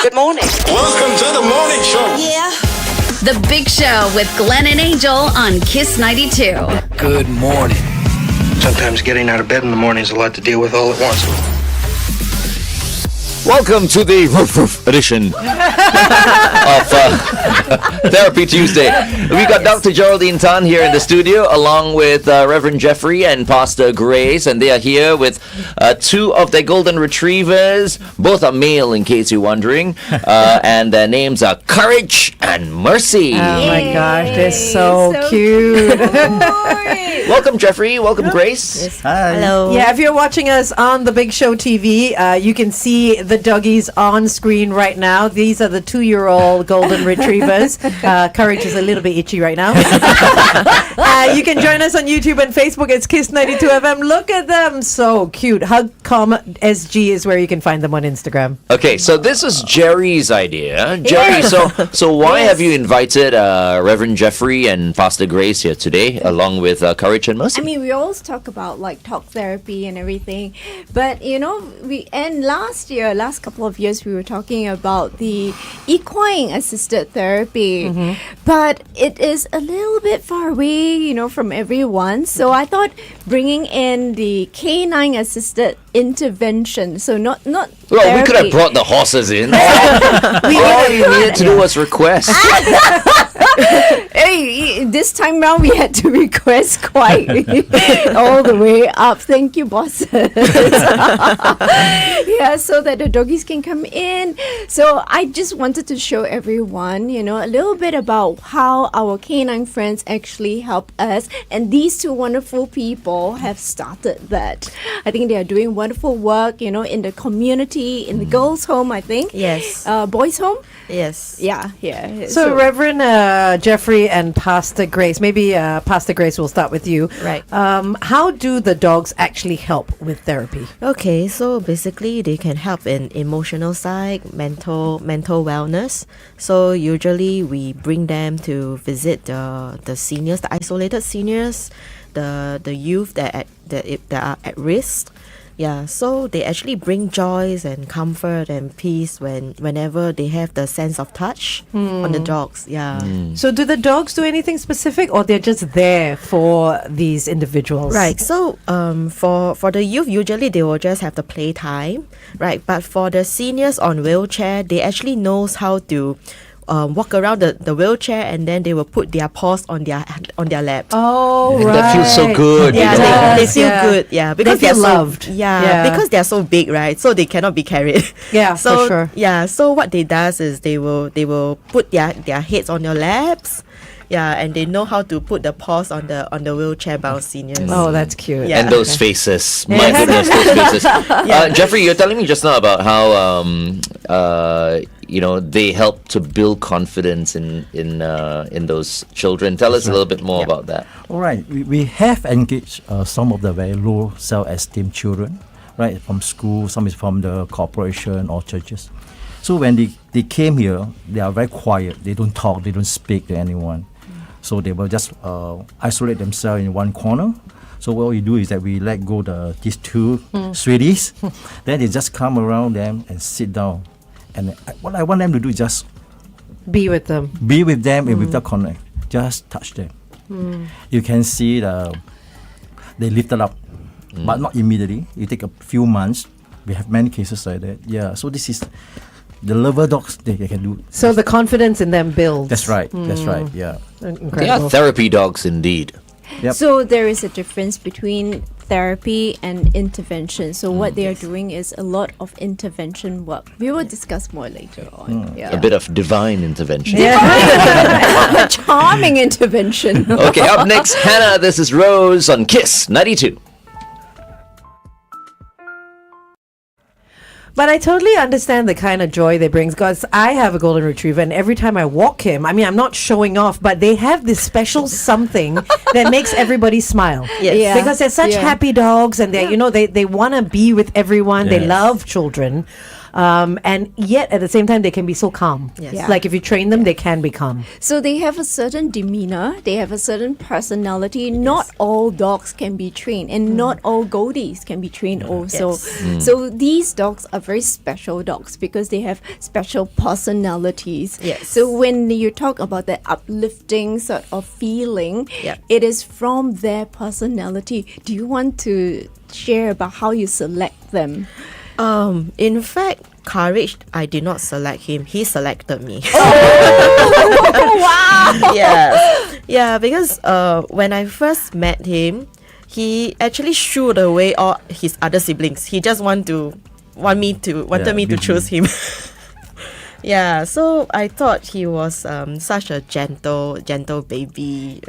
Good morning. Welcome to the morning show. Yeah. The Big Show with Glenn and Angel on Kiss 92. Good morning. Sometimes getting out of bed in the morning is a lot to deal with all at once. Welcome to the edition of Therapy Tuesday. We got Dr. Geraldine Tan here in the studio, along with Reverend Jeffrey and Pastor Grace, and they are here with two of their golden retrievers. Both are male, in case you're wondering, and their names are Courage and Mercy. Oh my gosh, they're so cute. Welcome, Jeffrey. Welcome, Grace. Yes. Hi. Hello. Yeah, if you're watching us on the Big Show TV, you can see the doggies on screen right now. These are the 2-year-old golden retrievers. Courage is a little bit itchy right now. You can join us on YouTube and Facebook. It's Kiss 92 FM. Look at them, so cute. Hug.com SG is where you can find them on Instagram. Okay, so this is Jerry's idea. Jerry, so why have you invited Reverend Jeffrey and Pastor Grace here today, along with Courage and Mercy? I mean, we always talk about like talk therapy and everything, but last couple of years we were talking about the equine assisted therapy, but it is a little bit far away, from everyone. So I thought bringing in the canine assisted intervention. So not Well, therapy. we could have brought the horses in. All you needed to do was request. Hey, this time round we had to request quite all the way up. Thank you, bosses. Yeah, so that the doggies can come in. So I just wanted to show everyone, a little bit about how our canine friends actually help us. And these two wonderful people have started that. I think they are doing wonderful work, in the community, in the girls' home, I think. Yes. Boys' home? Yes. Yeah. So Reverend Jeffrey and Pastor Grace, maybe Pastor Grace, will start with you. Right. How do the dogs actually help with therapy? Okay, so basically they can help in emotional side, mental wellness. So usually we bring them to visit the seniors, the isolated seniors, the youth that are at risk. Yeah, so they actually bring joys and comfort and peace whenever they have the sense of touch on the dogs. Yeah. So do the dogs do anything specific, or they're just there for these individuals? Right. So for the youth, usually they will just have the playtime, right? But for the seniors on wheelchair, they actually knows how to walk around the wheelchair, and then they will put their paws on their laps. Oh, And right. that feels so good. Yeah, they feel good. Yeah, because They feel they're loved. Because they're so big, right? So they cannot be carried. Yeah, so, for sure. Yeah. So what they does is they will put their heads on your laps. Yeah, and they know how to put the paws on the wheelchair bound seniors. Oh, that's cute. Yeah. And those faces. My goodness, those faces. Jeffrey, you're telling me just now about how they help to build confidence in those children. Tell us a little bit more about that. All right, we have engaged some of the very low self-esteem children, right, from school. Some is from the corporation or churches. So when they came here, they are very quiet. They don't talk. They don't speak to anyone. So they will just isolate themselves in one corner. So what we do is that we let go these two sweeties. Then they just come around them and sit down. And what I want them to do is just Be with them. Be with them and without connect. Just touch them. You can see they lifted up, but not immediately. It take a few months. We have many cases like that. Yeah. So this is the lover dogs. They can do. So the confidence in them builds. That's right. That's right. Yeah. Incredible. They are therapy dogs indeed. Yep. So there is a difference between therapy and intervention. So what they are doing is a lot of intervention work. We will discuss more later on. A bit of divine intervention. Charming intervention. Okay, up next, Hannah. This is Rose on Kiss 92. But I totally understand the kind of joy they bring, because I have a golden retriever, and every time I walk him, I mean, I'm not showing off, but they have this special something that makes everybody smile. Yes. Yeah. Because they're such happy dogs, and they want to be with everyone. They love children. and yet at the same time they can be so calm. Yes. Yeah. Like if you train them, they can be calm. So they have a certain demeanor, they have a certain personality. Not all dogs can be trained, and not all goldies can be trained also. So these dogs are very special dogs because they have special personalities. Yes. So when you talk about the uplifting sort of feeling, Yep. it is from their personality. Do you want to share about how you select them? In fact, Courage, I did not select him. He selected me. Wow! Yes. Yeah, because when I first met him, he actually shooed away all his other siblings. He just wanted me to choose him. Yeah, so I thought he was such a gentle baby,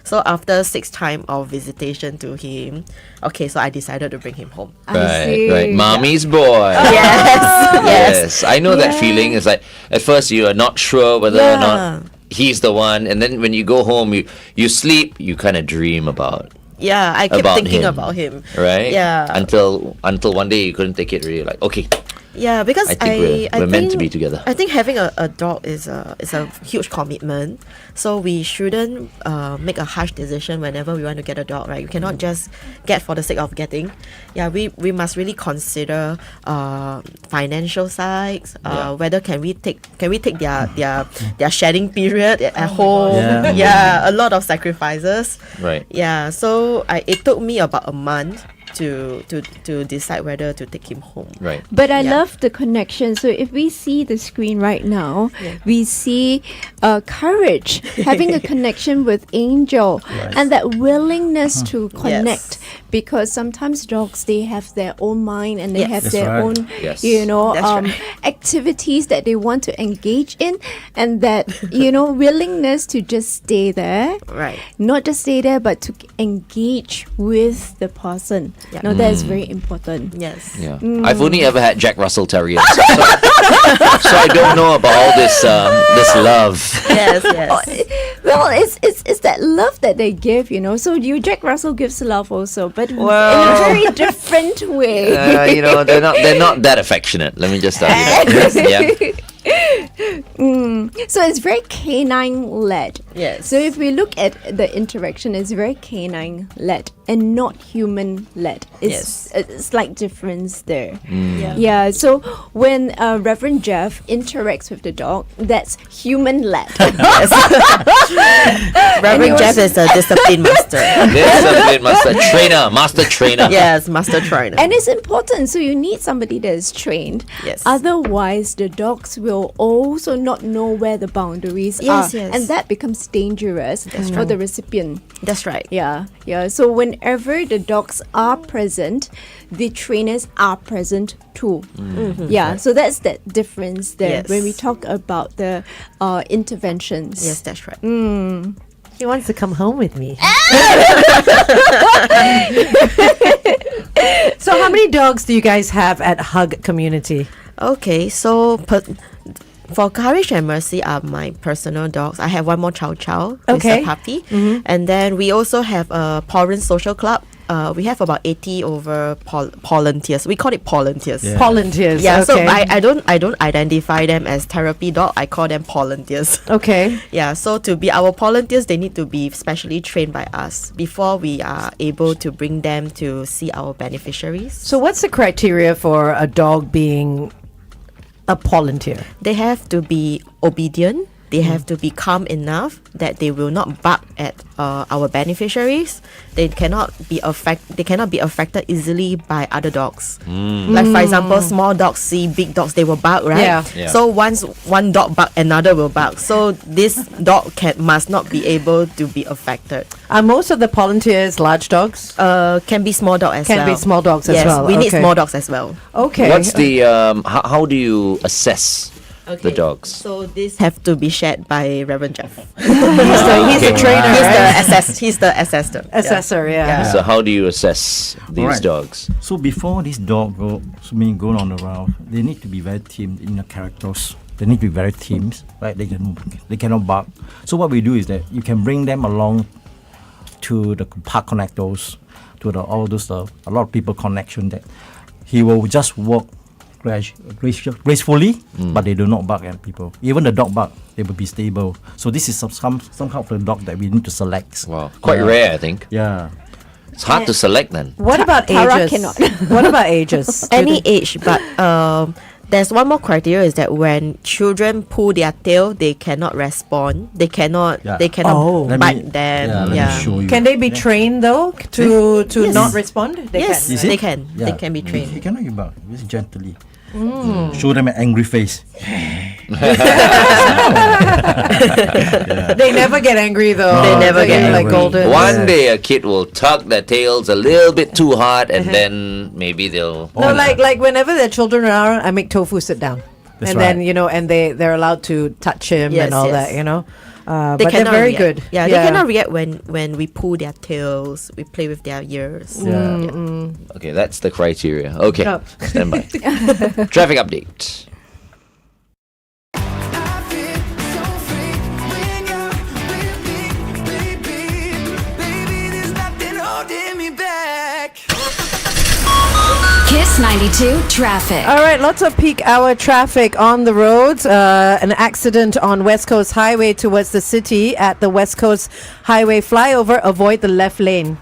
So after 6 times of visitation to him, okay, so I decided to bring him home. I see. Right. Mommy's boy. Yes. I know that feeling. It's like at first you are not sure whether or not he's the one, and then when you go home, you sleep, you kind of dream about. Yeah, I kept About thinking him. about him. Right? Yeah. Until one day you couldn't take it really. Like, okay, Yeah, because I think we're meant to be together. I think having a dog is a huge commitment. So we shouldn't make a harsh decision whenever we want to get a dog, right? You cannot just get for the sake of getting. Yeah, we must really consider financial sides. Whether can we take their shedding period at home? Yeah. A lot of sacrifices. Right. Yeah, so it took me about a month to decide whether to take him home. Right. But I love the connection. So if we see the screen right now, we see Courage having a connection with Angel, and that willingness to connect. Because sometimes dogs, they have their own mind and they have That's their right. own, Yes. activities that they want to engage in, and that willingness to just stay there. Right. Not just stay there, but to engage with the person. Yeah. Now that is very important. Yes. Yeah. I've only ever had Jack Russell Terriers, so I don't know about all this love. Yes. Well, it's that love that they give, So Jack Russell gives love also, but in a very different way. They're not that affectionate. Let me just tell you that. Yeah. So it's very canine led. Yes. So if we look at the interaction, it's very canine led and not human led. It's a slight difference there. Yeah. So when Reverend Jeff interacts with the dog, that's human led. Reverend Jeff is a discipline master. Discipline master trainer. Yes, master trainer. And it's important. So you need somebody that is trained. Yes. Otherwise, the dogs will also not know where the boundaries are. Yes. And that becomes dangerous for the recipient. That's right. Yeah. So whenever the dogs are present, the trainers are present too. Yeah. So that's that difference there Yes. when we talk about the interventions. Yes, that's right. He wants to come home with me. So how many dogs do you guys have at Hug Community? Okay, so for Courage and Mercy are my personal dogs. I have one more Chow Chow, who's Okay. a puppy. And then we also have a Pollen Social Club. We have about 80 over volunteers. We call it volunteers. Yeah. Volunteers. Yeah, so okay. I don't identify them as therapy dog. I call them volunteers. Okay. Yeah, so to be our volunteers, they need to be specially trained by us before we are able to bring them to see our beneficiaries. So what's the criteria for a dog being a volunteer? They have to be obedient. They have to be calm enough that they will not bark at our beneficiaries. They cannot be affected easily by other dogs. Like for example, small dogs see big dogs, they will bark, right? Yeah. So once one dog bark, another will bark. So this dog must not be able to be affected. Are most of the volunteers large dogs? Can be small dog as well. Can be small dogs as yes, well. we need Okay. small dogs as well. Okay. What's the how do you assess the dogs? So this have to be shared by Reverend Jeff. He's the trainer, right? He's the assessor. Assessor, yeah. So how do you assess these Alright. dogs? So before this dog go on around, they need to be very teamed in the characters. They need to be very teams, right? They cannot bark. So what we do is that you can bring them along to the park connectors, to all those a lot of people connection that he will just walk gracefully, but they do not bark at people. Even the dog bark, they will be stable. So this is some kind of a dog that we need to select. Wow, quite rare, I think. Yeah. It's hard to select then. What about Tara ages? cannot. What about ages? Any age, but there's one more criteria is that when children pull their tail, they cannot respond. They cannot. Yeah. They cannot Oh. bite them. Let me show you. Can they be trained though to Yes. not respond? They Yes, can. Is it? they can. They Yeah. can be trained. You cannot give bark. Just gently. Show them an angry face. They never get angry though. They never get like angry. golden. One day a kid will tug their tails a little bit too hard, and then maybe they'll. No, like whenever their children are around, I make Tofu sit down, That's and then right. and they're allowed to touch him Yes, and all yes. that. They But they're cannot very react. good. Yeah, they cannot react when we pull their tails. We play with their ears. Yeah. Okay, that's the criteria. Okay, Oh. stand by. Traffic update. Kiss 92 traffic. All right, lots of peak hour traffic on the roads. An accident on West Coast Highway towards the city at the West Coast Highway flyover. Avoid the left lane.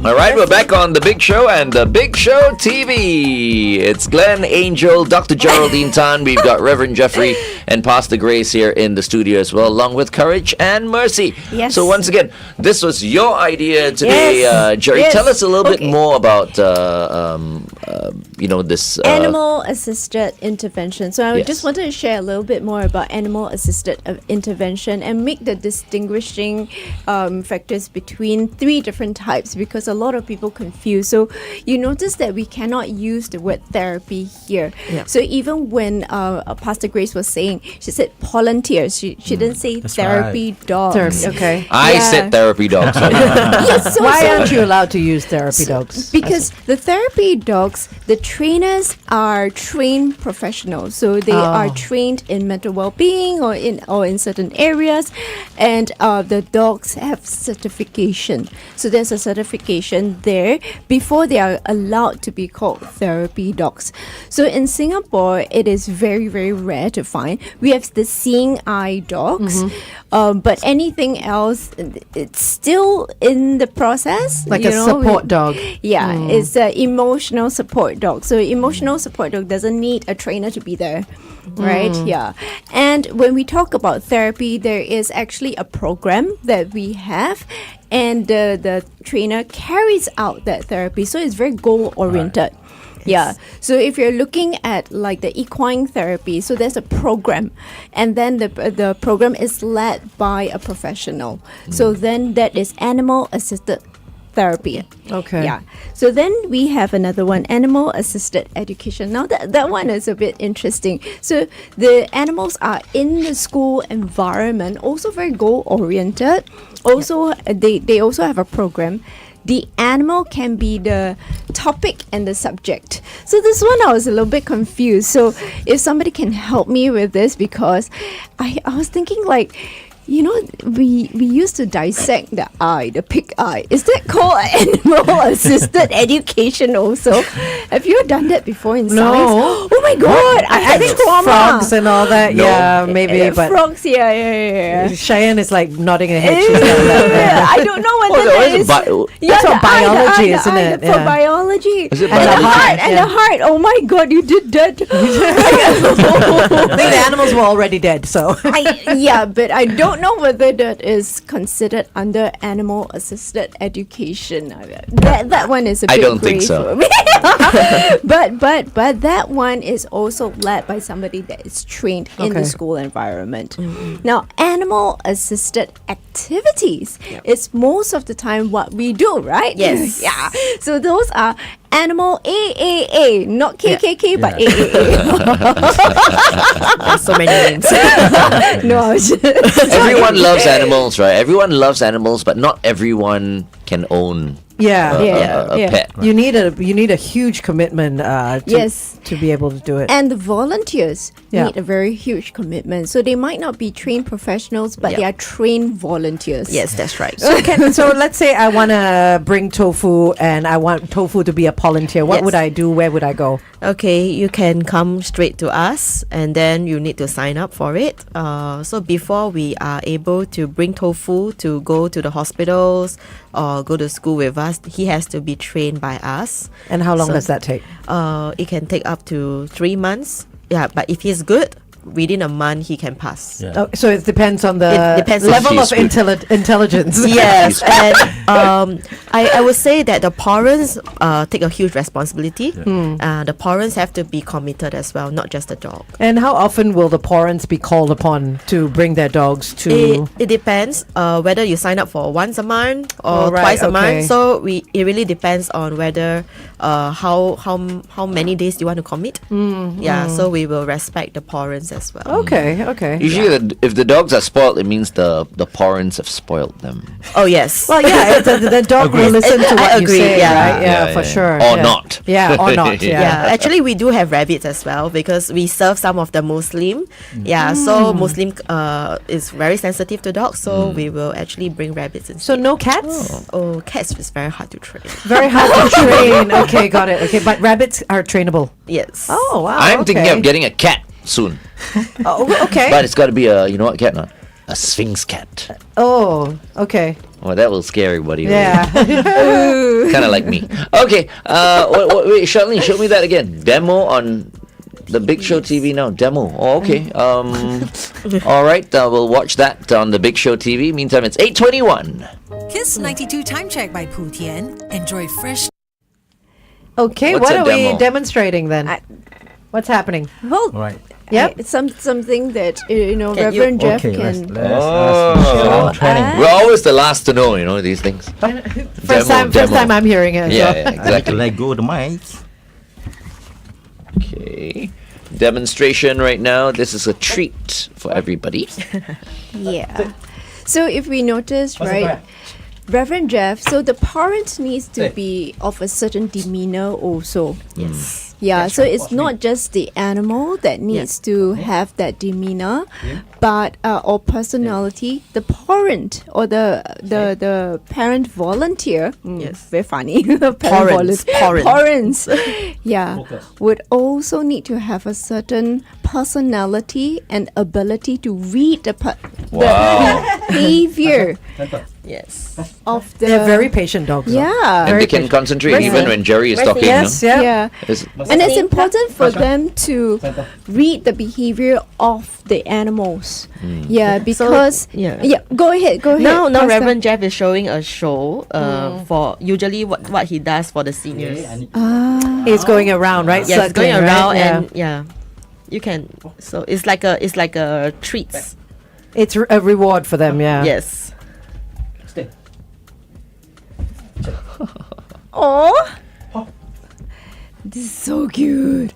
All right, we're back on The Big Show and The Big Show TV. It's Glenn, Angel, Dr. Geraldine Tan. We've got Reverend Jeffrey and Pastor Grace here in the studio as well, along with Courage and Mercy. Yes. So once again, this was your idea today, Yes. Jerry. Yes. Tell us a little bit Okay. more about, this. Animal assisted intervention. So I Yes. just wanted to share a little bit more about animal assisted intervention and make the distinguishing factors between three different types, because a lot of people confuse. So you notice that we cannot use the word therapy here. Yeah. So even when Pastor Grace was saying, she said volunteers. She didn't say That's therapy dogs. Therapy, okay. I Yeah. said therapy dogs. Yes, so Why aren't you allowed to use therapy dogs? because the therapy dogs, the trainers are trained professionals, so they are trained in mental well-being or in certain areas, and the dogs have certification. So there's a certification there before they are allowed to be called therapy dogs. So in Singapore, it is very, very rare to find. We have the seeing eye dogs, but anything else, it's still in the process. Like you a know, support dog. Yeah, it's an emotional support dog. So emotional support dog doesn't need a trainer to be there, right? Yeah. And when we talk about therapy, there is actually a program that we have, and the trainer carries out that therapy. So it's very goal oriented. Yeah. So if you're looking at like the equine therapy, so there's a program, and then the program is led by a professional. So then that is animal assisted therapy. Okay. Yeah. So then we have another one, animal assisted education. Now that one is a bit interesting. So the animals are in the school environment, also very goal oriented. Also, they also have a program. The animal can be the topic and the subject. So this one I was a little bit confused. So if somebody can help me with this, because I was thinking like, you know, we used to dissect the eye, the pig eye. Is that called animal assisted education also? Have you done that before in No. science? Oh my God, I had think trauma. frogs and all that. No. Yeah, maybe. But frogs, yeah. Cheyenne is like nodding her head. She's like that. I don't know whether Oh, that is it is. That's the what biology, the isn't it? For Yeah. biology. Is it And the biology? heart, and Yeah. the heart. Oh my God, you did that. I think the animals were already dead. So Yeah, but I don't know whether that is considered under animal assisted education. That one is a I bit don't think gray so. for me. but that one is also led by somebody that is trained in the Okay. school environment. Now, animal assisted activities is most of the time what we do, right? Yes. Yeah. So those are animal AAA, not KKK, but AAA. So many names. No, Everyone loves animals, right? Everyone loves animals, but not everyone can own a pet. You need a huge commitment to be able to do it. And the volunteers Yeah. need a very huge commitment. So they might not be trained professionals, but they are trained volunteers. Yes, that's right. So let's say I want to bring Tofu and I want Tofu to be a volunteer. What Yes. would I do? Where would I go? Okay, you can come straight to us and then you need to sign up for it. So before we are able to bring Tofu to go to the hospitals or go to school with us, he has to be trained by us. And how long So- does that take? It can take up to 3 months. Yeah, but if he's good, within a month he can pass. Yeah. Oh, so it depends on the It depends on- level of He's good. intelligence. Yes, and I would say that the parents take a huge responsibility. The parents have to be committed as well, not just the dog. And how often will the parents be called upon to bring their dogs to? It depends whether you sign up for once a month or Oh, right, twice a okay. month. So it really depends on whether how many days you want to commit. So we will respect the parents as well. Okay. Usually, if the dogs are spoiled, it means the parents have spoiled them. Oh yes. Well, yeah, the dog will listen to I what you agree, say, yeah. right? Yeah, for sure. Or yeah. not. Yeah, or not. Yeah. Yeah, actually we do have rabbits as well because we serve some of the Muslim. Yeah, so Muslim is very sensitive to dogs, so we will actually bring rabbits instead. So no cats? Oh, cats is very hard to train. Very hard to train. Okay, got it. Okay, but rabbits are trainable. Yes. Oh, wow. I'm thinking okay. of getting a cat soon, Oh, okay. but it's got to be a what cat? Not a Sphinx cat. Oh, okay. Well, that will scare everybody. Yeah. Kind of like me. Okay. Wait, Charlene, show me that again. Demo on the Big Show TV now. Demo. Oh, okay. All right. We'll watch that on the Big Show TV. Meantime, it's 8:21. Kiss 92 Time Check by Poo Tian. Enjoy fresh. Okay, What's what a are we demo? demonstrating then? What's happening? Well, All right. Yep. it's something that Can you- Reverend Jeff Okay, let's can. ask Michelle. Training. We're always the last to know, these things. First time I'm hearing it. Yeah, so. yeah, I like to exactly. let go of the mic. Okay. Demonstration right now. This is a treat for everybody. Yeah. So if we notice, right, Reverend Jeff, so the parent needs to be of a certain demeanor also. Yes. Yeah, so it's not just the animal that needs to have that demeanor, but or personality. The parent or the parent volunteer. Yes. Very funny. Parents. Parents. Yeah, would also need to have a certain personality and ability to read the behavior Yes. of the. They're very patient dogs. Yeah. And they can concentrate even when Jerry is talking. Yes, yeah. Yeah. It's- And it's important for them to read the behavior of the animals. Yeah, because yeah. Go ahead. Now Pastor. Reverend Jeff is showing a show for usually what he does for the seniors. He's going around, right? Yes, going Circling, right? around Yeah. and you can. So it's like a treats. It's a reward for them, yeah. Yes. Oh, this is so cute.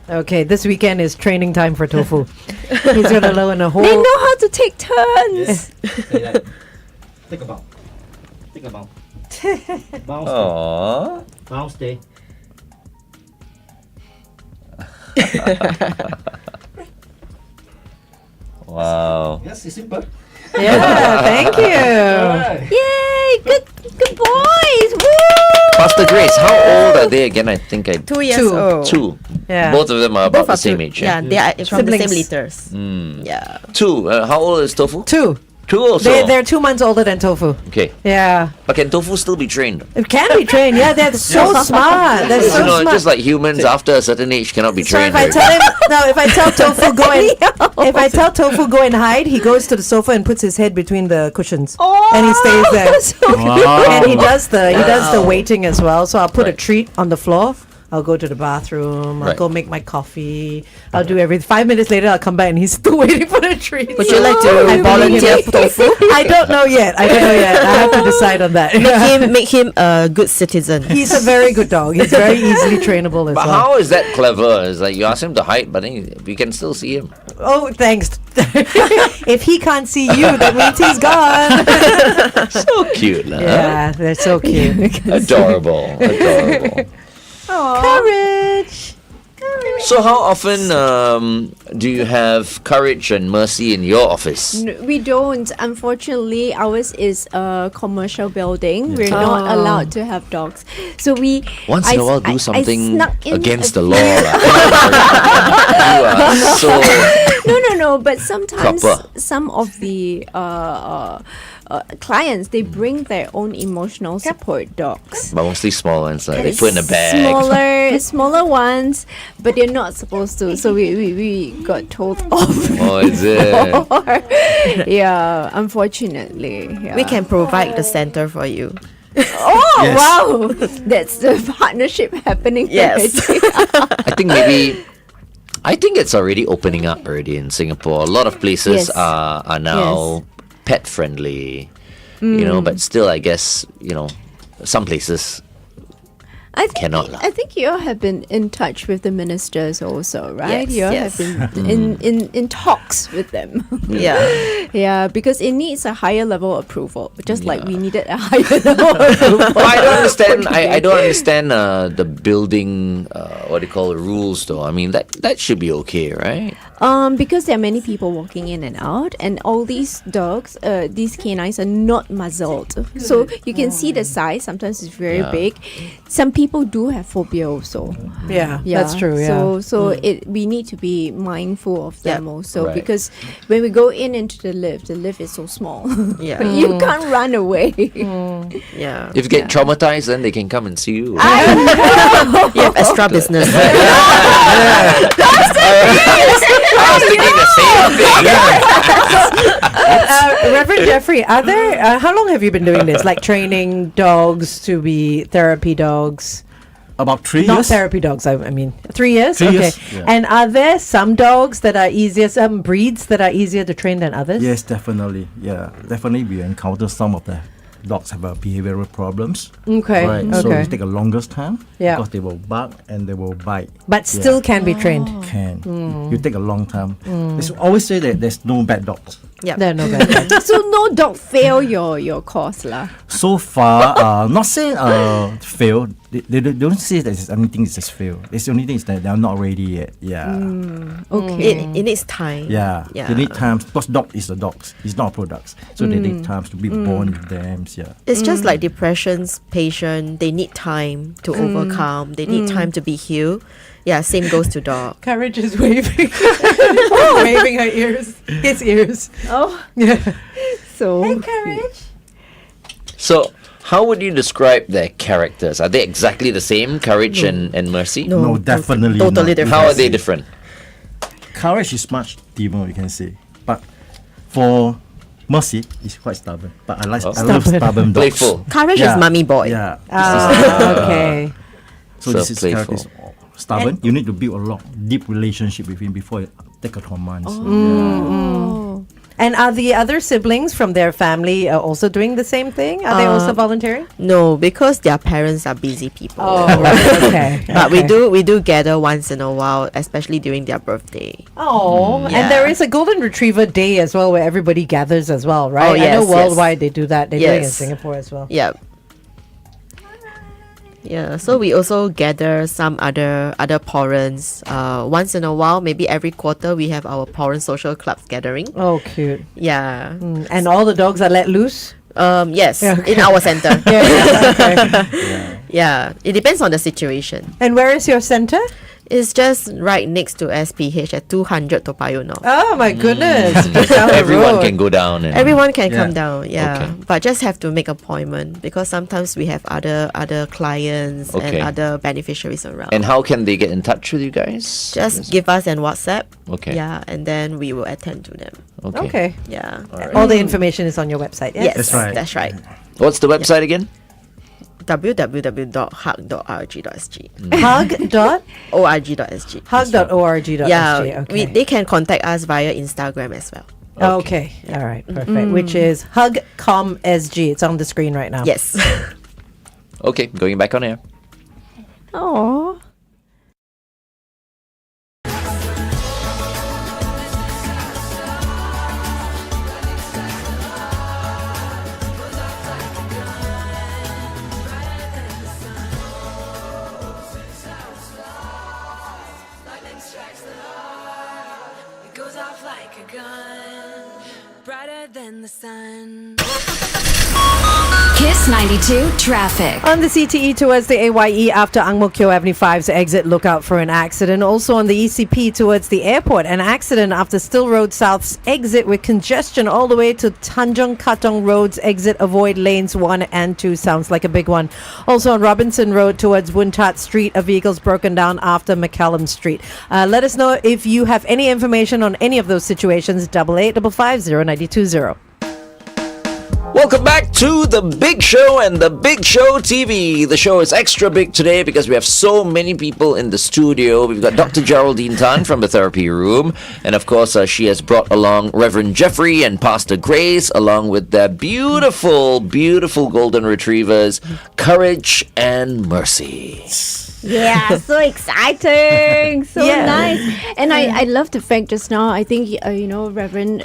Okay, this weekend is training time for Tofu. He's gonna learn a whole. They know how to take turns. Think about. Think about. Aww. Bounce day. Wow. Yes, it's simple. Yeah, thank you. Yay! Good boys. Woo! Pastor Grace, how old are they again? I think I 2 years Two. old. two. Yeah. Both of them are about Both the are same two- age. Yeah, they are from the same Siblings. litters. Yeah. Two. How old is Tofu? Two. Two also. They're 2 months older than Tofu. Okay. Yeah. But can Tofu still be trained? It can be trained. Yeah, they're so smart. They're so smart. just like humans after a certain age cannot be So trained. if I right? tell him if I tell Tofu go and if I tell Tofu go and hide, he goes to the sofa and puts his head between the cushions, and he stays there. Wow. And he does the waiting as well. So I'll put a treat on the floor I'll go to the bathroom. I'll Right. go make my coffee. I'll do everything. 5 minutes later, I'll come back and he's still waiting for the treats. Would you like to volunteer tofu? I don't know yet. I have to decide on that. Make him a good citizen. He's a very good dog. He's very easily trainable as But well. how is that clever? It's like you ask him to hide, but then we can still see him. Oh, thanks. If he can't see you, that means he's gone. So cute, lah. Yeah, they're so cute. Adorable. Courage. So how often do you have Courage and Mercy in your office? We don't. Unfortunately, ours is a commercial building. We're not allowed to have dogs. So we Once in a while, do I something snuck in against a the law. Lah. You are so No. But sometimes Proper. some of the clients, they bring their own emotional support dogs. but mostly small ones. Like they put in a bag. Smaller ones, but they're not supposed to. So we got told off. Oh, is it? Yeah, unfortunately. Yeah. We can provide the center for you. Oh wow, that's the partnership happening. Yes. already. I think it's already opening up already in Singapore. A lot of places Yes. are now pet friendly. You know, but still, I guess some places I think Cannot lah. I think you all have been in touch with the ministers also, right? Yes, You all yes. have been in talks with them. Yeah. Yeah, because it needs a higher level approval, just like we needed a higher level approval. But I don't understand. I don't understand the building. What do you call it, rules though? I mean that should be okay, right? Because there are many people walking in and out, and all these dogs, these canines are not muzzled, so you can see the size. Sometimes it's very Yeah. big. Some people do have phobia also. Yeah, that's true. Yeah. So we need to be mindful of them also, Right. because when we go into the lift is so small. Yeah. You can't run away. Yeah. If you get traumatized, then they can come and see you. You have extra business. I was thinking the same thing. Reverend Jeffrey, are there? How long have you been doing this? Like training dogs to be therapy dogs? About 3 Not years. therapy dogs. I mean, 3 years. 3 Okay. years, yeah. And are there some dogs that are easier, some breeds that are easier to train than others? Yes, definitely. Yeah, definitely. We encounter some of the dogs have behavioral problems. Okay. Right. Okay. So it take a longest time. Yeah. Because they will bark and they will bite. But still can be trained. Can. You take a long time. They always say that there's no bad dogs. Yeah. There are no bad dogs. So no dog fail your course lah. So far, not saying fail. They don't say that it's anything is just fail. It's the only thing is that they're not ready yet. Yeah. Okay. It needs time. Yeah. Yeah. They need time because dog is the dogs. It's not products. So they need time to be born with them. Yeah. It's just like depression's patient. They need time to overcome. They need time to be healed. Yeah, same goes to dog. Courage is waving, waving her ears, his ears. Oh, Yeah. so Courage. So, how would you describe their characters? Are they exactly the same, Courage and Mercy? No, definitely totally not. different. How are they different? Courage is much deeper, you can say. But for Mercy, is quite stubborn. But I love stubborn dogs. Playful. Courage Yeah. is mommy boy. Yeah. Okay. So So this is character playful. is stubborn. You need to build a lot deep relationship with him before you take a commands. And are the other siblings from their family also doing the same thing? Are they also volunteering? No, because their parents are busy people. Oh, right. Okay. But we do gather once in a while, especially during their birthday. Oh, Yeah. and there is a Golden Retriever Day as well, where everybody gathers as well, right? Oh, I know yes, worldwide they do that. They do it in Yes. Singapore as well. Yeah. Yeah, so we also gather some other parents. Once in a while, maybe every quarter, we have our parent social clubs gathering. Oh, cute. Yeah. And all the dogs are let loose? Yes, Okay. in our center. Okay. Yeah, it depends on the situation. And where is your center? It's just right next to SPH at 200 Toa Payoh North. Oh, my goodness. Just down the Everyone road. can go down and Everyone can come Yeah. down, yeah. Okay. But just have to make appointment because sometimes we have other clients Okay. and other beneficiaries around. And how can they get in touch with you guys? Just give us an WhatsApp. Okay. Yeah, and then we will attend to them. Okay. Yeah. All the information is on your website, yes? Yes, That's right. That's right. What's the website again? www.hug.org.sg. Hug dot org.sg. hug.org.sg. Yeah, Okay. they can contact us via Instagram as well. Okay. All right. Perfect. Which is hug.com.sg. It's on the screen right now. Yes. Okay, going back on air. Oh. Goes off like a gun, brighter than the sun. Kiss 92 traffic. On the CTE towards the AYE after Ang Mo Kio Avenue 5's exit, look out for an accident. Also on the ECP towards the airport, an accident after Still Road South's exit with congestion all the way to Tanjong Katong Road's exit. Avoid lanes 1 and 2. Sounds like a big one. Also on Robinson Road towards Boon Tat Street, a vehicle's broken down after McCallum Street. Let us know if you have any information on any of those situations. 885550 Welcome back to The Big Show and The Big Show TV. The show is extra big today because we have so many people in the studio. We've got Dr. Geraldine Tan from the therapy room. And of course, she has brought along Reverend Jeffery and Pastor Grace, along with their beautiful, beautiful golden retrievers, Courage and Mercy. Yeah, so exciting, so nice. And I love the fact just now, I think, Reverend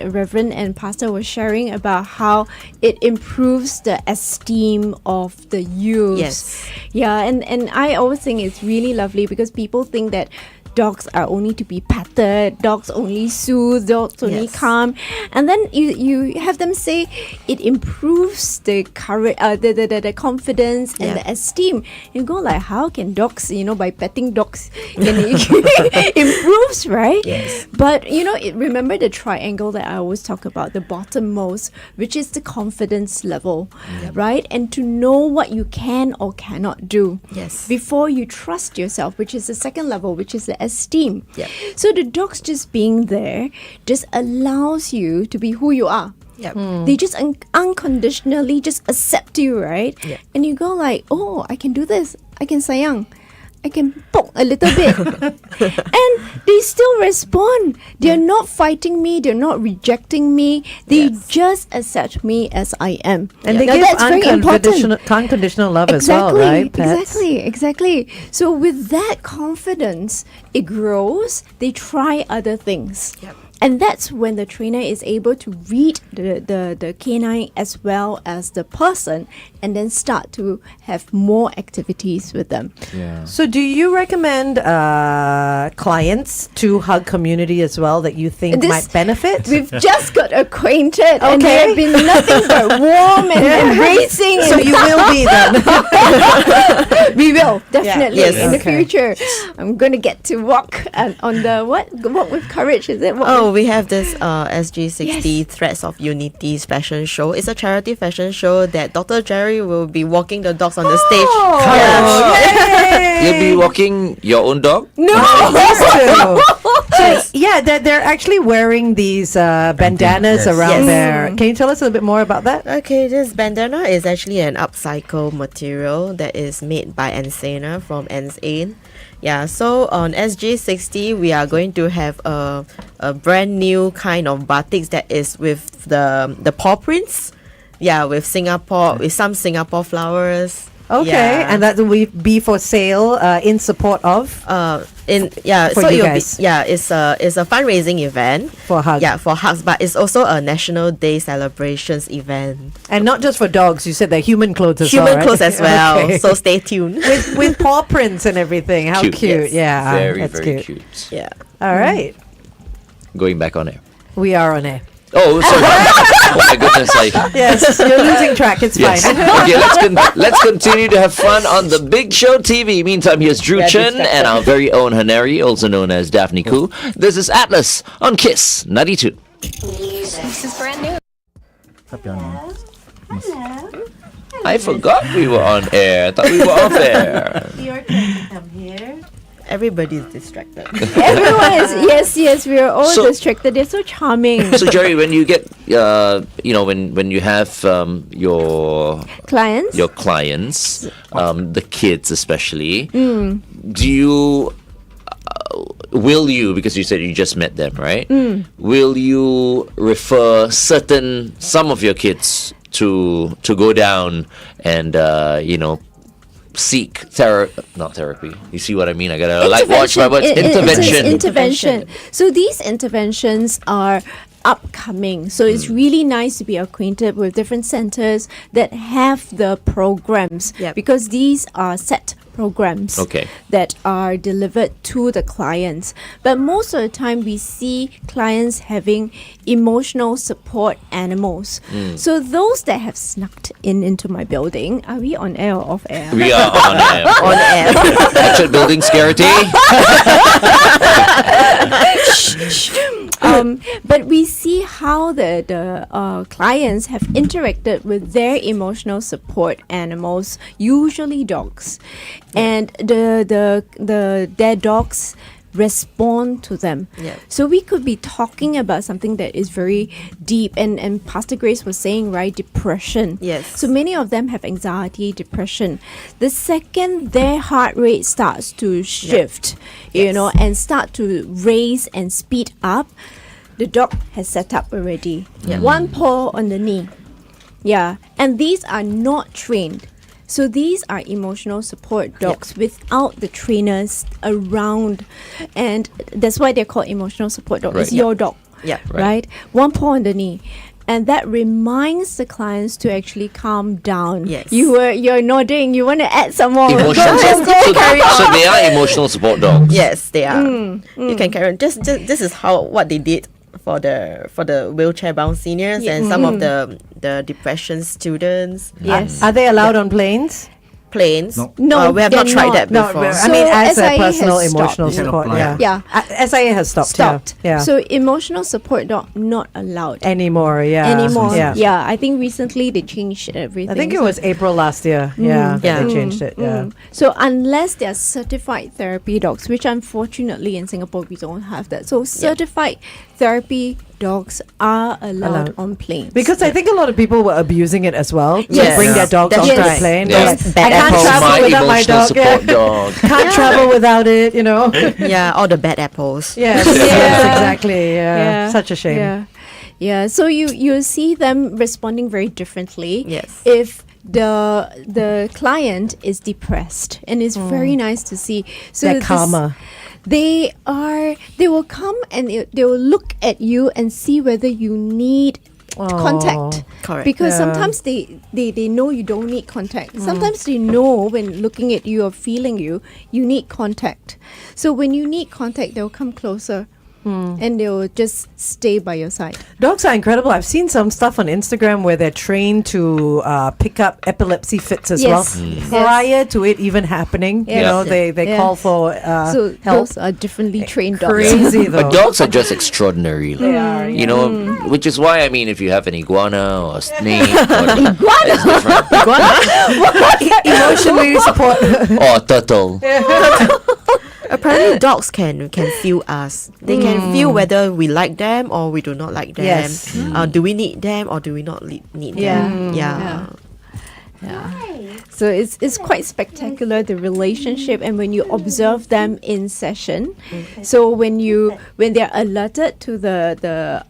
and Pastor were sharing about how it improves the esteem of the youth. Yes. Yeah, and I always think it's really lovely because people think that dogs are only to be petted, dogs only soothe, dogs only calm, and then you have them say it improves the courage, the confidence and the esteem. You go like, how can dogs, by petting dogs, improves, right? Yes. But remember the triangle that I always talk about, the bottommost, which is the confidence level, right? And to know what you can or cannot do. Yes. Before you trust yourself, which is the second level, which is the esteem. Yep. So the dogs just being there just allows you to be who you are. Yep. They just unconditionally just accept you, right? Yep. And you go like, oh, I can do this. I can sayang. I can poke a little bit. And they still respond. They're not fighting me. They're not rejecting me. They just accept me as I am. And they Now, give that's very important. unconditional love as well, right? Pets? Exactly. So with that confidence, it grows. They try other things. Yep. And that's when the trainer is able to read the canine as well as the person and then start to have more activities with them. Yeah. So do you recommend clients to Hug Community as well that you think might benefit? We've just got acquainted and they have been nothing but warm and embracing. So you will be then. We will, definitely, Yes. in the Okay. future. I'm going to get to walk on the Walk with Courage, is it? We have this SG60 Threads of Unity fashion show. It's a charity fashion show that Dr. Jerry will be walking the dogs on the stage. You'll be walking your own dog? No, they're actually wearing these bandanas around there. Can you tell us a little bit more about that? Okay, this bandana is actually an upcycle material that is made by Ensena from Ensane. Yeah, so on SG60, we are going to have a brand new kind of batiks that is with the paw prints. Yeah, with some Singapore flowers. Okay, and that will be for sale in support of it's a fundraising event for Hug. Yeah, for Hugs, but it's also a National Day celebrations event. And not just for dogs, you said they're human clothes as well. Human right? clothes as well. Okay. So stay tuned. with paw prints and everything. How Cute. cute. Yes. Yeah, Very, that's very cute. cute. Yeah. All right. Going back on air. We are on air. Oh, sorry. Oh my goodness. Yes, you're losing track. It's Yes. fine. Okay, let's continue to have fun on the Big Show TV. Meantime, here's Drew Chen and our very own Haneri, also known as Daphne Koo. This is Atlas on Kiss 92. This is brand new. I forgot we were on air. I thought we were off air. You're going to come here. Everybody is distracted. Everyone is, yes, we are all So- distracted. They're so charming. So Jerry, when you get when you have your Clients? clients, the kids especially, Mm. do you will you, because you said you just met them, right? Will you refer some of your kids to go down and seek not therapy? You see what I mean? I gotta watch my words. Intervention. Intervention. So these interventions are upcoming. So it's really nice to be acquainted with different centers that have the programs, Yep. because these are set programs Okay. that are delivered to the clients. But most of the time we see clients having emotional support animals. So those that have snuck into my building, are we on air or off air? We are on air. On air. Actual building security. But we see how the clients have interacted with their emotional support animals, usually dogs, and their dogs respond to them. Yeah. So we could be talking about something that is very deep, and Pastor Grace was saying, right, depression. Yes. So many of them have anxiety, depression. The second their heart rate starts to shift, and start to raise and speed up, the dog has set up already. One paw on the knee. Yeah. And these are not trained. So these are emotional support dogs without the trainers around. And that's why they're called emotional support dogs. Right. It's your dog. Yeah. Right. One paw on the knee. And that reminds the clients to actually calm down. Yes. You're nodding. You want to add some more? Emotional so they are emotional support dogs. Yes, they are. You can carry on. Just this is what they did for the wheelchair bound seniors and some of the depression students. Yes. Are they allowed on planes? Planes. No, we have not they're tried not. that No, before. I mean, as a SIA has personal stopped. emotional You can support. apply. Yeah. Yeah. SIA has stopped. Stopped. Yeah. So emotional support dog not allowed Anymore. Yeah. anymore. Yeah. Yeah. I think recently they changed everything. I think it So- was April last year. Yeah. that Yeah. They changed it. Yeah. So unless they're certified therapy dogs, which unfortunately in Singapore we don't have that. So certified therapy dogs are allowed on planes. Because I think a lot of people were abusing it as well. To Yes. bring their dogs That's onto the right. plane. Yeah. They're like, Yes. I can't apples. travel My without my emotional dog. support Yeah. dog. Can't travel without it. Yeah, all the bad apples. Yes, Yeah. yes, exactly. Yeah. Such a shame. Yeah. Yeah. So you see them responding very differly. Yes. If the client is depressed, and it's very nice to see. So They're this- calmer. They will come and they will look at you and see whether you need contact. Correct. Because Yeah. sometimes they know you don't need contact. Sometimes they know when looking at you or feeling you need contact. So when you need contact, they'll come closer. And they will just stay by your side. Dogs are incredible. I've seen some stuff on Instagram where they're trained to pick up epilepsy fits as well. Yes. Prior to it even happening, you Yes. know, they Yes. call for So help. those are differently trained dogs. Crazy though. But dogs are just extraordinary. They are, You know, which is why, I mean, if you have an iguana or a snake it's different. Emotionally support. Or a turtle. Apparently, dogs can feel us. They can feel whether we like them or we do not like them. Yes. Do we need them or do we not need Yeah. them? Yeah. So it's quite spectacular, the relationship, and when you observe them in session. So when they're alerted to the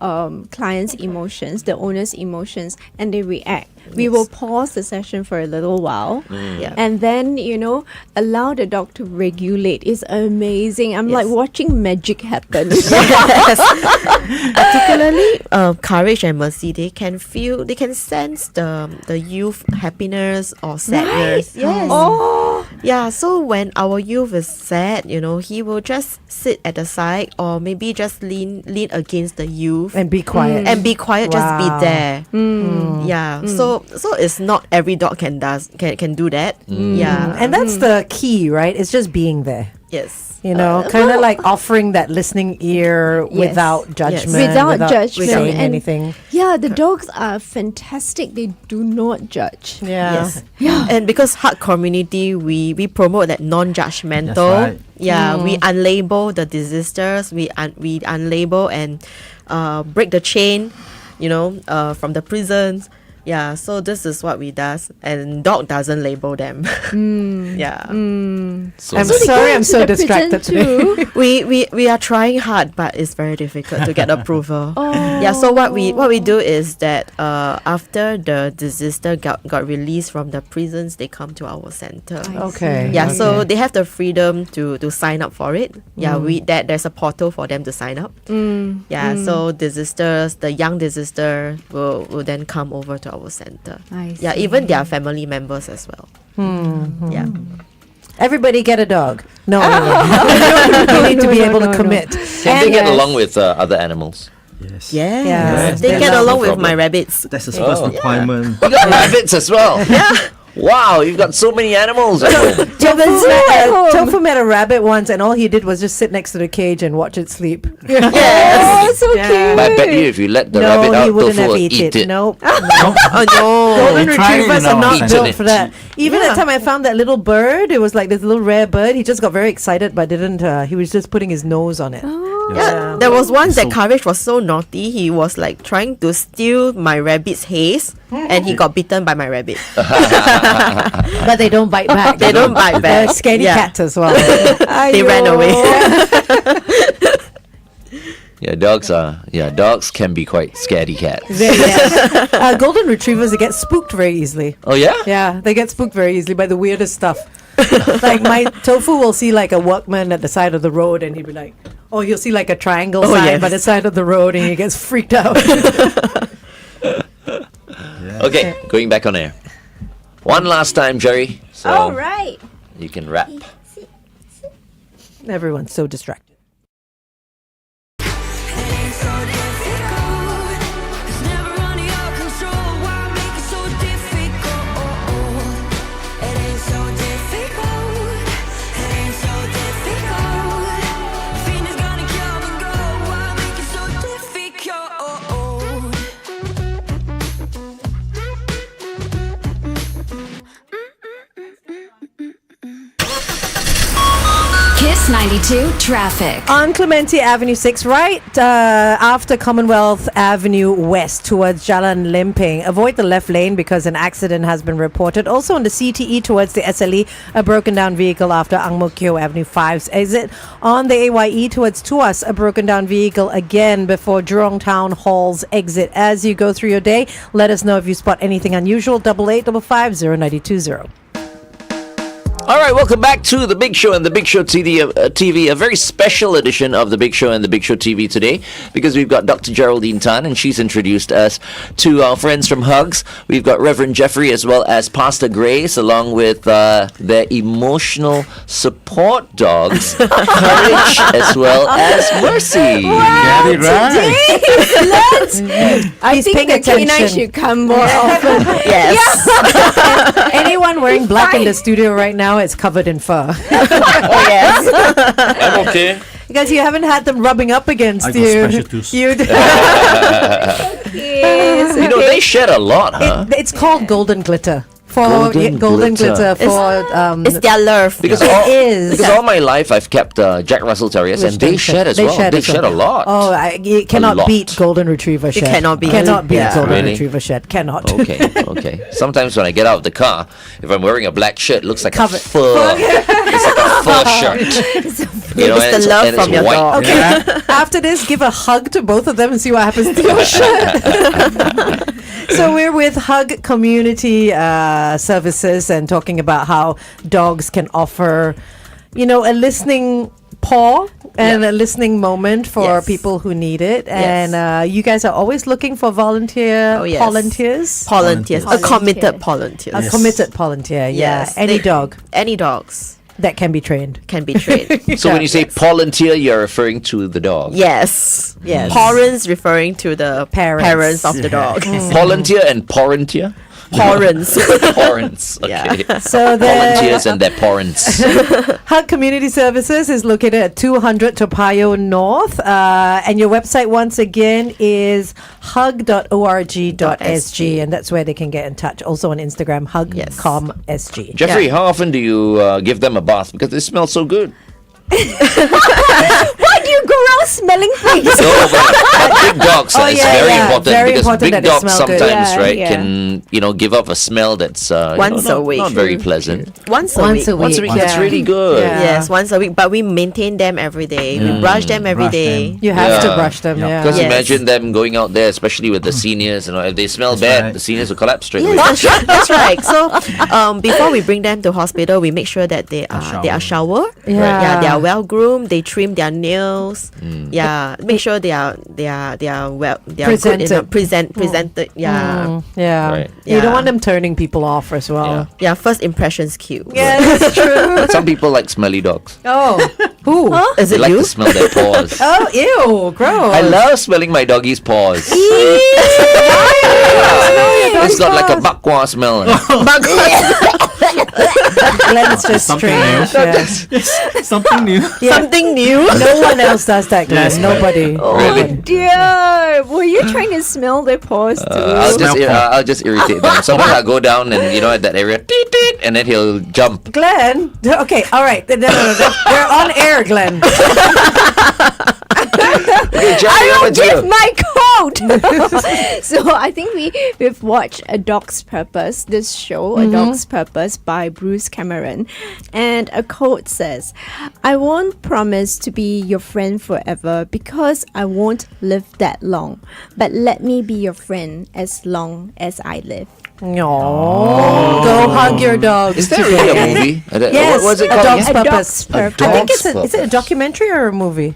client's emotions, the owner's emotions, and they react, we will pause the session for a little while, Yeah. and then allow the dog to regulate. It's amazing. I'm like watching magic happen. Particularly, Courage and Mercy, they can sense the youth happiness or sadness. Yes. Oh, Yeah, so when our youth is sad, he will just sit at the side or maybe just lean against the youth And be quiet. and be quiet, just be Wow. there. Yeah. So it's not every dog can do that. Yeah. And that's the key, right? It's just being there. Yes. You know, kind of like offering that listening ear without judgment, Without judgment saying and- anything. Yeah, the dogs are fantastic. They do not judge. Yeah. Yes. And because Hug community, we promote that non-judgmental. That's right. Yeah, we unlabel the disasters. We unlabel and break the chain, from the prisons. Yeah, so this is what we does, and dog doesn't label them. Yeah. So I'm So they sorry, go I'm into so the distracted prison today. too. We are trying hard, but it's very difficult to get approval. Yeah, so what we do is that after the disaster got released from the prisons, they come to our center. Okay. Yeah, so they have the freedom to sign up for it. Yeah, there's a portal for them to sign up. Yeah, so the young disaster will then come over to our center. I Yeah, see. even their family members as well. Yeah. Everybody get a dog. No, you need to be able to commit. can they get along with other animals? Yes. Yes. Yes, They they get love along no with my problem. rabbits. That's the first requirement. You got rabbits as well. Wow, you've got so many animals at home. Tofu met a rabbit once, and all he did was just sit next to the cage and watch it sleep. Oh, so cute. But I bet you if you let the rabbit No, out, he wouldn't Tofu have will eat it. Nope. Oh no. Golden They try it retrievers in are our not center. built for that. Even that time I found that little bird, it was like this little rare bird. He just got very excited, but didn't. He was just putting his nose on it. Yeah. There was once that So- Courage was so naughty, he was like trying to steal my rabbit's haze and he got bitten by my rabbit. But they don't bite back. They don't bite They're back. scaredy Yeah. cats as well. They ran away. Dogs can be quite scaredy cats. Golden retrievers, they get spooked very easily. Oh yeah? Yeah, they get spooked very easily by the weirdest stuff. Like my Tofu will see like a workman at the side of the road and he'll be like, oh, he'll see like a triangle sign yes. by the side of the road and he gets freaked out. Okay, going back on air. One last time, Jerry. So All right. you can rap. Everyone's so distracted. Kiss 92 traffic. On Clementi Avenue 6, right after Commonwealth Avenue West towards Jalan Lempeng. Avoid the left lane because an accident has been reported. Also on the CTE towards the SLE, a broken down vehicle after Ang Mo Kio Avenue 5's exit. On the AYE towards Tuas, a broken down vehicle again before Jurong Town Hall's exit. As you go through your day, let us know if you spot anything unusual. 885550 All right, welcome back to The Big Show and The Big Show TV, a very special edition of The Big Show and The Big Show TV today because we've got Dr. Geraldine Tan and she's introduced us to our friends from Hugs. We've got Reverend Jeffery as well as Pastor Grace along with their emotional support dogs, Courage as well as Mercy. Get it right. I He's think paying the canine attention. should come more often. Yes. Anyone wearing black in the studio right now is covered in fur. Oh yes. I'm okay. Because you haven't had them rubbing up against I got you. special tools. You Yes, You know, they shed a lot, huh? it's called golden glitter. For Golden golden glitter. glitter for It's their love. Because It all, is. because all my life I've kept Jack Russell Terriers and they shed as well. They shed a lot. Oh, you cannot lot. beat golden retriever shed. cannot beat. Cannot beat Yeah. golden Really? retriever shed. Cannot. Okay. Sometimes when I get out of the car, if I'm wearing a black shirt, it looks like Covered. a fur. It's like a fur shirt. You know, It's the love and from it's your white. dog. Okay. After this, give a hug to both of them and see what happens to your shirt. So we're with Hug Community Services and talking about how dogs can offer, a listening paw and a listening moment for Yes. people who need it. Yes. And you guys are always looking for volunteers. Volunteers. A Committed volunteers. A committed volunteer, yeah. Yes. Any dog Any dogs that can be trained. can be trained. So when you say volunteer, you're referring to the dog. Yes. Yes. Parents referring to the Parents. parents of the dog. Volunteer and porrentier. Parents. Parents. Okay. So the Volunteers and their parents. Hug Community Services is located at 200 Toa Payoh North, and your website once again is hug.org.sg, and that's where they can get in touch. Also on Instagram, hug.com.sg. Jeffrey, how often do you give them a bath? Because they smell so good. Why do you go around smelling things? No, but big dogs, Oh, it's yeah, very yeah. important Very because important big that they dogs smell good. sometimes, Yeah, right, yeah. can give off a smell that's Once a week. not very pleasant. Once a Once week. a week. Once a week, that's Yeah. really good. Yeah. Yes, once a week. But we maintain them every day. We brush them every Brush day. them. You have to Yeah. brush them, yeah. Because Yes. imagine them going out there, especially with the seniors, if they smell bad, right. the seniors will collapse straight away. Yes, that's right. So, before we bring them to hospital, we make sure that they are shower. Yeah. They are well groomed. They trim their nails. Yeah, make sure they are well. They are good enough. Presented. Yeah. Yeah. Right. You don't Yeah. want them turning people off as well. Yeah. First impressions cute. Yeah, that's true. But some people like smelly dogs. Oh, who? Is They it like you? to smell their paws. Oh, ew, gross. I love smelling my doggy's paws. It's got like a bakwa smell. Glenn's just Something strange. new. Yeah. Something new. Something new. No one else does that, Glenn. Yes, Nobody. Really? Dear, were you trying to smell their paws too? I'll just irritate them. Sometimes I'll go down and at that area, teet, teet, and then he'll jump. Glenn. Okay, all right. No. We're on air, Glenn. Okay, Jerry, I how will about give you? my coat. So I think we've watched A Dog's Purpose, this show, A Dog's Purpose by Bruce Cameron, and a quote says, "I won't promise to be your friend forever because I won't live that long, but let me be your friend as long as I live." No. Go hug your dog. Is there really a movie? Yes, What's it A called? Dog's again? A Purpose. Dog's Purpose. I think Dog's is it a documentary or a movie?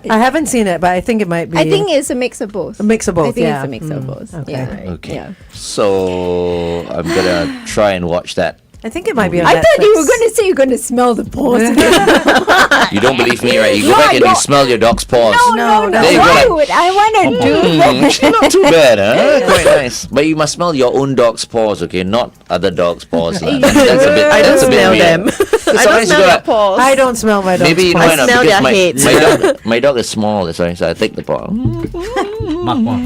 I haven't seen it, but I think it might be. I think it's a mix of both. a mix of both. I think yeah. it's a mix of both. okay. Yeah. Okay. Yeah. So I'm gonna try and watch that. I think it might be on I thought you Netflix. were going to say you're going to smell the paws. You don't believe me, right? You go No, back I and you don't. smell your dog's paws. No. There you go, Why like, would I want to do that? Actually, not too bad, huh? Quite nice. But you must smell your own dog's paws, okay? Not other dogs' paws. Lah. That's a bit. I don't That's a bit smell weird. them. I don't Sometimes you smell go their like, paws. I don't smell my dog's maybe you know paws. why not? smell Because their heads. my dog is small, that's why. So I take the paw. Bakwa.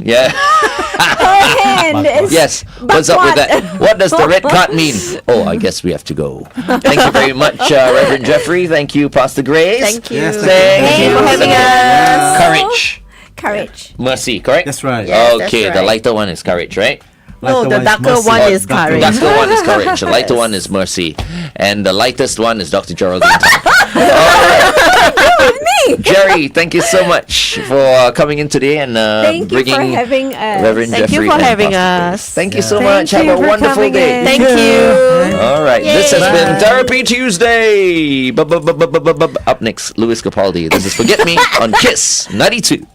Yeah. Hand is Yes. What's up with that? What does the red card mean? Oh, I guess we have to go. Thank you very much, Reverend Jeffrey. Thank you, Pastor Grace. Thank you. Yes, Thank you for having us. Courage. courage. Mercy, correct? That's right. Yes, that's Okay, the right. lighter one is courage, right? No, the darker mercy. one Oh, is courage. The darker one is courage. The lighter one is mercy. And the lightest one is Dr. Geraldine. Jerry, thank you so much for coming in today and Thank you bringing for having us. Reverend Thank Jeffrey you for and having Pastor Grace. us. Thank you so Thank much. Have you a for wonderful coming day. in. Thank you. All right, this has Yay. been Therapy Tuesday. Up next, Louis Capaldi. This is Forget Me on Kiss 92.